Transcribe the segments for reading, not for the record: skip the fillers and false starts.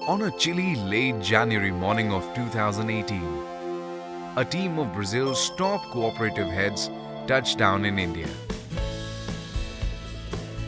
On a chilly late January morning of 2018, a team of Brazil's top cooperative heads touched down in India.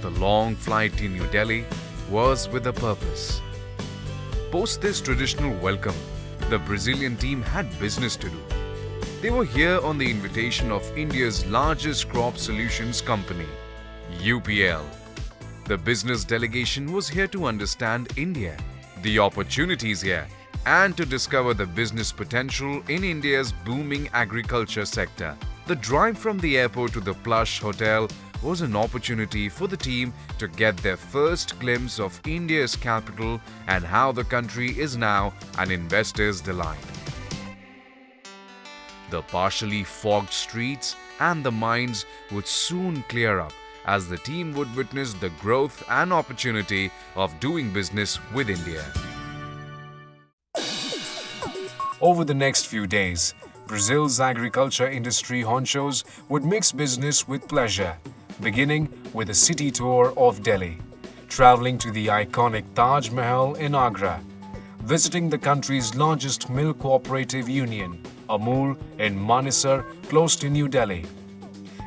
The long flight to New Delhi was with a purpose. Post this traditional welcome, the Brazilian team had business to do. They were here on the invitation of India's largest crop solutions company, UPL. The business delegation was here to understand India, the opportunities here, and to discover the business potential in India's booming agriculture sector. The drive from the airport to the plush hotel was an opportunity for the team to get their first glimpse of India's capital and how the country is now an investor's delight. The partially fogged streets and the minds would soon clear up as the team would witness the growth and opportunity of doing business with India. Over the next few days, Brazil's agriculture industry honchos would mix business with pleasure, beginning with a city tour of Delhi, traveling to the iconic Taj Mahal in Agra, visiting the country's largest milk cooperative union, Amul, in Manesar, close to New Delhi.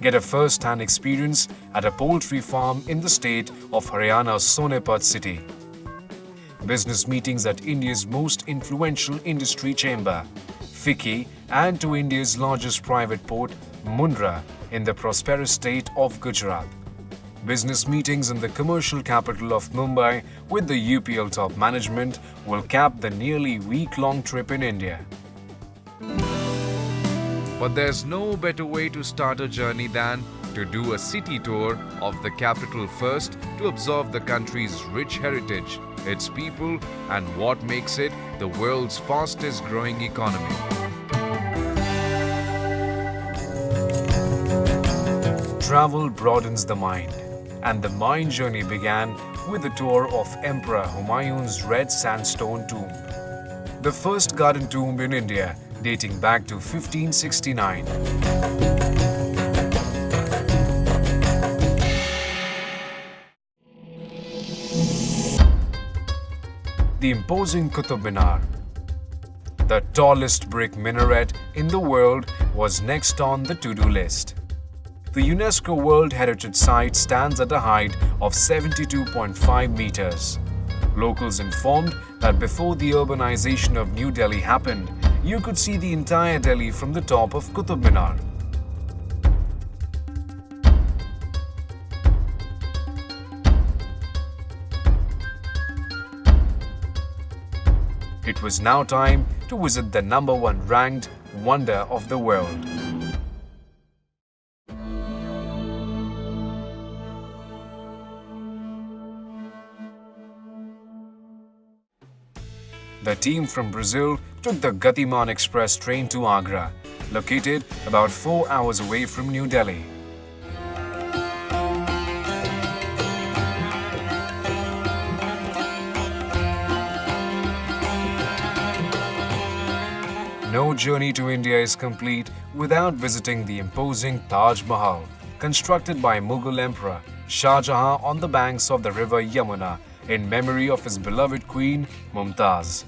Get a first-hand experience at a poultry farm in the state of Haryana's Sonepat city. Business meetings at India's most influential industry chamber, FICCI, and to India's largest private port, Mundra, in the prosperous state of Gujarat. Business meetings in the commercial capital of Mumbai with the UPL top management will cap the nearly week-long trip in India. But there's no better way to start a journey than to do a city tour of the capital first to observe the country's rich heritage, its people, and what makes it the world's fastest growing economy. Travel broadens the mind, and the mind journey began with a tour of Emperor Humayun's red sandstone tomb, the first garden tomb in India, dating back to 1569. The imposing Qutub Minar, the tallest brick minaret in the world, was next on the to-do list. The UNESCO World Heritage Site stands at a height of 72.5 meters. Locals informed that before the urbanization of New Delhi happened, you could see the entire Delhi from the top of Qutub Minar. It was now time to visit the #1 ranked wonder of the world. The team from Brazil took the Gatiman Express train to Agra, located about 4 hours away from New Delhi. No journey to India is complete without visiting the imposing Taj Mahal, constructed by Mughal Emperor Shah Jahan on the banks of the river Yamuna in memory of his beloved queen Mumtaz.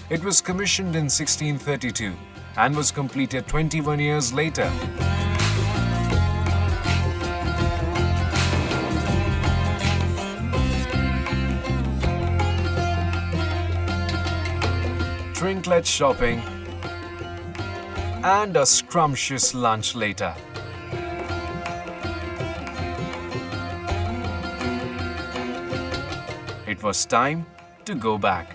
It was commissioned in 1632 and was completed 21 years later. Trinket shopping and a scrumptious lunch later. It was time to go back.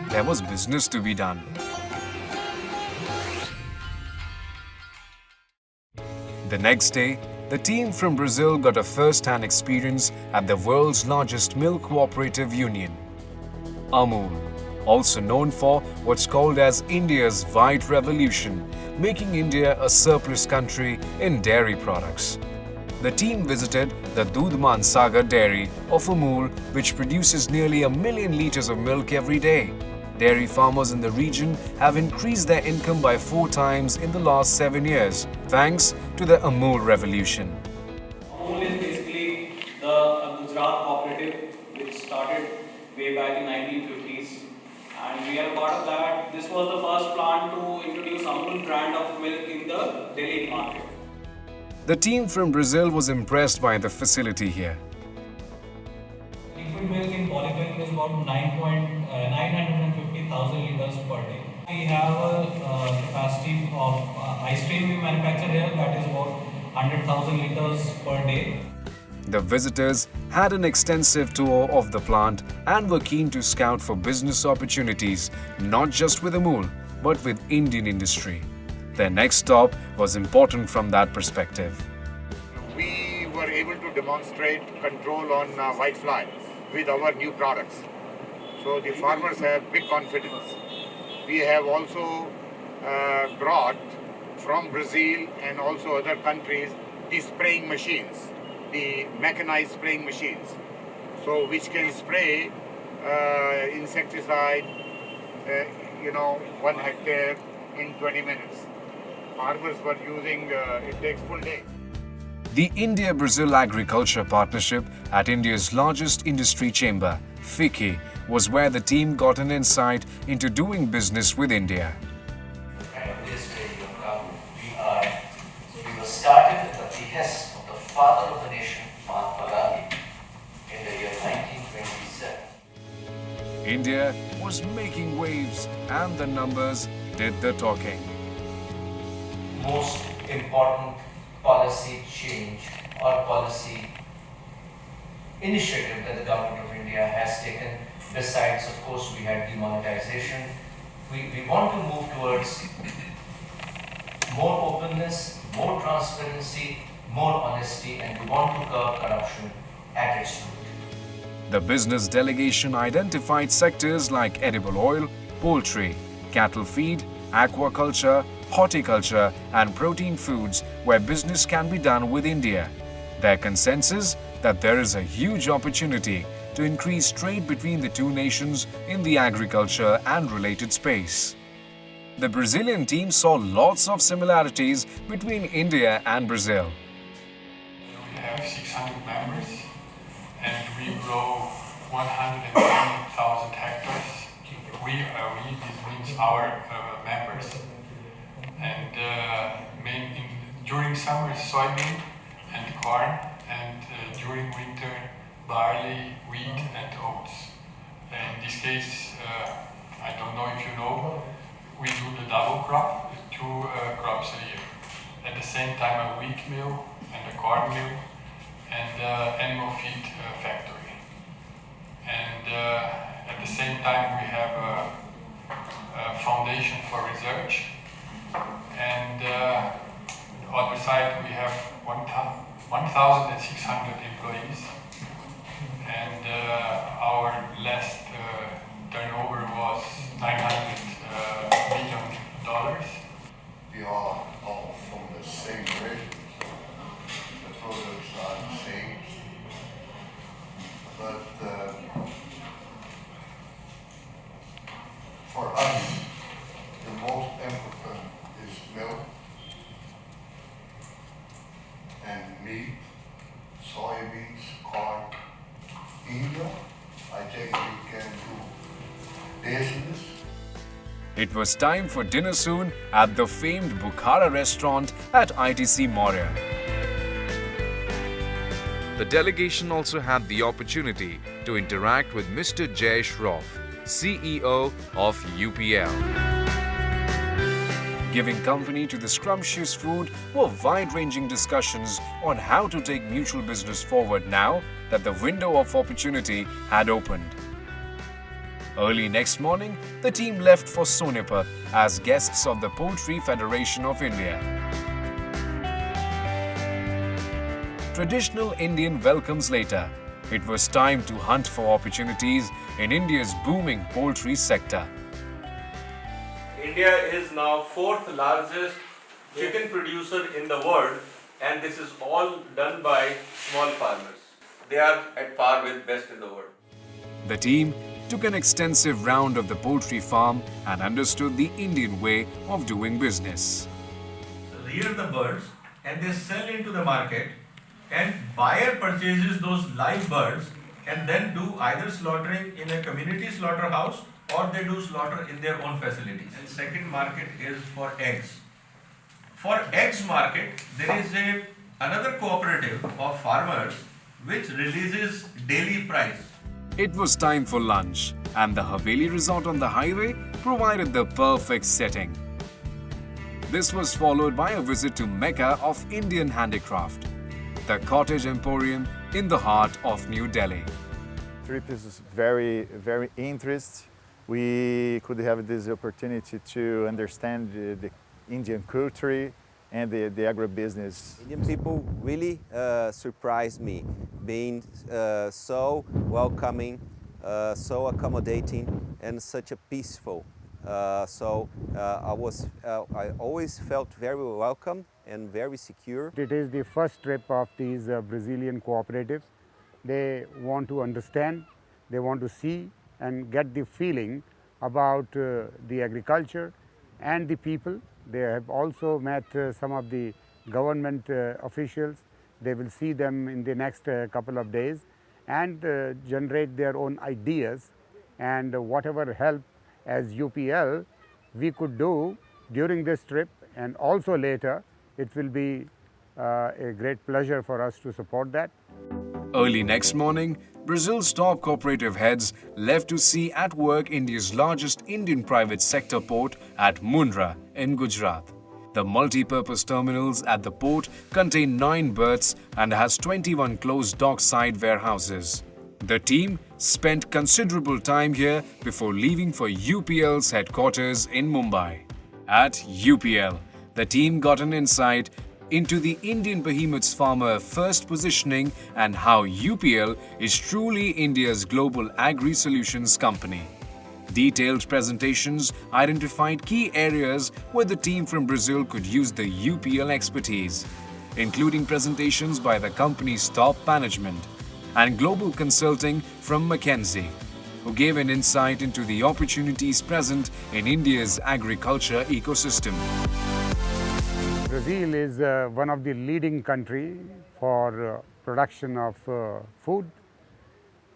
There was business to be done. The next day, the team from Brazil got a first-hand experience at the world's largest milk cooperative union, Amul, also known for what's called as India's White Revolution, making India a surplus country in dairy products. The team visited the Dudhman Sagar dairy of Amul, which produces nearly 1 million liters of milk every day. Dairy farmers in the region have increased their income by 4 times in the last 7 years, thanks to the Amul revolution. Amul is basically the Gujarat cooperative part of that, this was the first plant to introduce Amul brand of milk in the Delhi market. The team from Brazil was impressed by the facility here. Liquid milk in polyfilling is about 950,000 liters per day. We have a capacity of ice cream we manufacture here that is about 100,000 liters per day. The visitors had an extensive tour of the plant and were keen to scout for business opportunities, not just with Amul, but with Indian industry. Their next stop was important from that perspective. We were able to demonstrate control on whitefly with our new products. So the farmers have big confidence. We have also brought from Brazil and also other countries the spraying machines, the mechanized spraying machines, so which can spray insecticide, 1 hectare in 20 minutes. Farmers were using, it takes full day. The India-Brazil Agriculture Partnership at India's largest industry chamber, FICCI, was where the team got an insight into doing business with India. And this way we were started at the behest of the father of the nation, Mahatma Gandhi, in the year 1927. India was making waves and the numbers did the talking. Most important policy change or policy initiative that the government of India has taken, besides of course we had demonetization, we want to move towards more openness, more transparency, more honesty, and we want to curb corruption at its root. The business delegation identified sectors like edible oil, poultry, cattle feed, aquaculture, horticulture and protein foods where business can be done with India. Their consensus that there is a huge opportunity to increase trade between the two nations in the agriculture and related space. The Brazilian team saw lots of similarities between India and Brazil. We have 600 members and we grow 120,000 hectares. This means our members. And during summer soybean and corn, and during winter barley, wheat and oats. In this case, I don't know if you know, we do the double crop, 2 crops a year. At the same time a wheat mill and a corn mill and animal feed factory. And at the same time we have a foundation for research. And on the other side we have 1,600 employees, and our last turnover was $900 million. We are all from the same region, the products are the same, but for us the most important is milk and meat, soybeans, corn. India, I think we can do business. It was time for dinner soon at the famed Bukhara restaurant at ITC Maurya. The delegation also had the opportunity to interact with Mr. Jay Shroff, CEO of UPL. Giving company to the scrumptious food were wide-ranging discussions on how to take mutual business forward now that the window of opportunity had opened. Early next morning, the team left for Sonipat as guests of the Poultry Federation of India. Traditional Indian welcomes later, it was time to hunt for opportunities in India's booming poultry sector. India is now 4th largest chicken producer in the world, and this is all done by small farmers. They are at par with best in the world. The team took an extensive round of the poultry farm and understood the Indian way of doing business. Rear the birds and they sell into the market, and buyer purchases those live birds and then do either slaughtering in a community slaughterhouse or they do slaughter in their own facilities. And second market is for eggs. For eggs market, there is another cooperative of farmers which releases daily price. It was time for lunch, and the Haveli resort on the highway provided the perfect setting. This was followed by a visit to Mecca of Indian handicraft, the Cottage Emporium in the heart of New Delhi. Trip is very, very interesting. We could have this opportunity to understand the Indian culture and the agribusiness. Indian people really surprised me, being so welcoming, so accommodating, and such a peaceful. I always felt very welcome and very secure. It is the first trip of these Brazilian cooperatives. They want to understand, they want to see and get the feeling about the agriculture and the people. They have also met some of the government officials. They will see them in the next couple of days and generate their own ideas, and whatever help as UPL we could do during this trip and also later, it will be a great pleasure for us to support that. Early next morning, Brazil's top cooperative heads left to see at work India's largest Indian private sector port at Mundra in Gujarat. The multi-purpose terminals at the port contain 9 berths and has 21 closed dockside warehouses. The team spent considerable time here before leaving for UPL's headquarters in Mumbai. At UPL, the team got an insight into the Indian behemoth's farmer first positioning and how UPL is truly India's global agri-solutions company. Detailed presentations identified key areas where the team from Brazil could use the UPL expertise, including presentations by the company's top management and global consulting from McKinsey, who gave an insight into the opportunities present in India's agriculture ecosystem. Brazil is one of the leading countries for production of food,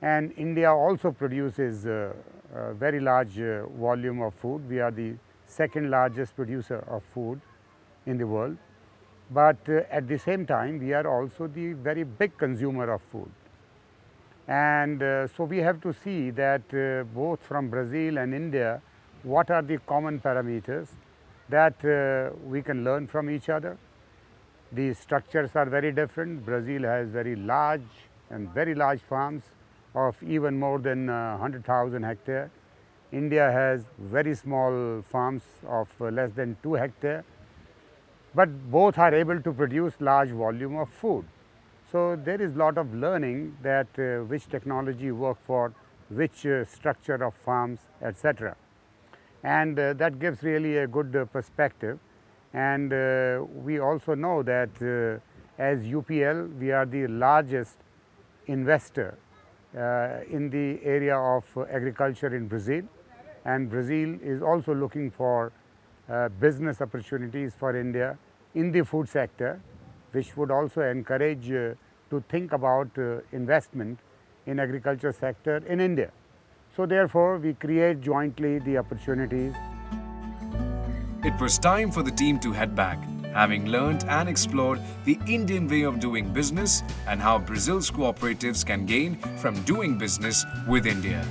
and India also produces a very large volume of food. We are the second largest producer of food in the world, but at the same time we are also the very big consumer of food. And so we have to see that both from Brazil and India, what are the common parameters that we can learn from each other. The structures are very different. Brazil has very large farms of even more than 100,000 hectares. India has very small farms of less than 2 hectares, but both are able to produce large volume of food. So there is a lot of learning that which technology work for which structure of farms, etc. And that gives really a good perspective. And we also know that as UPL, we are the largest investor in the area of agriculture in Brazil, and Brazil is also looking for business opportunities for India in the food sector, which would also encourage to think about investment in agriculture sector in India. So therefore, we create jointly the opportunities. It was time for the team to head back, having learned and explored the Indian way of doing business and how Brazil's cooperatives can gain from doing business with India.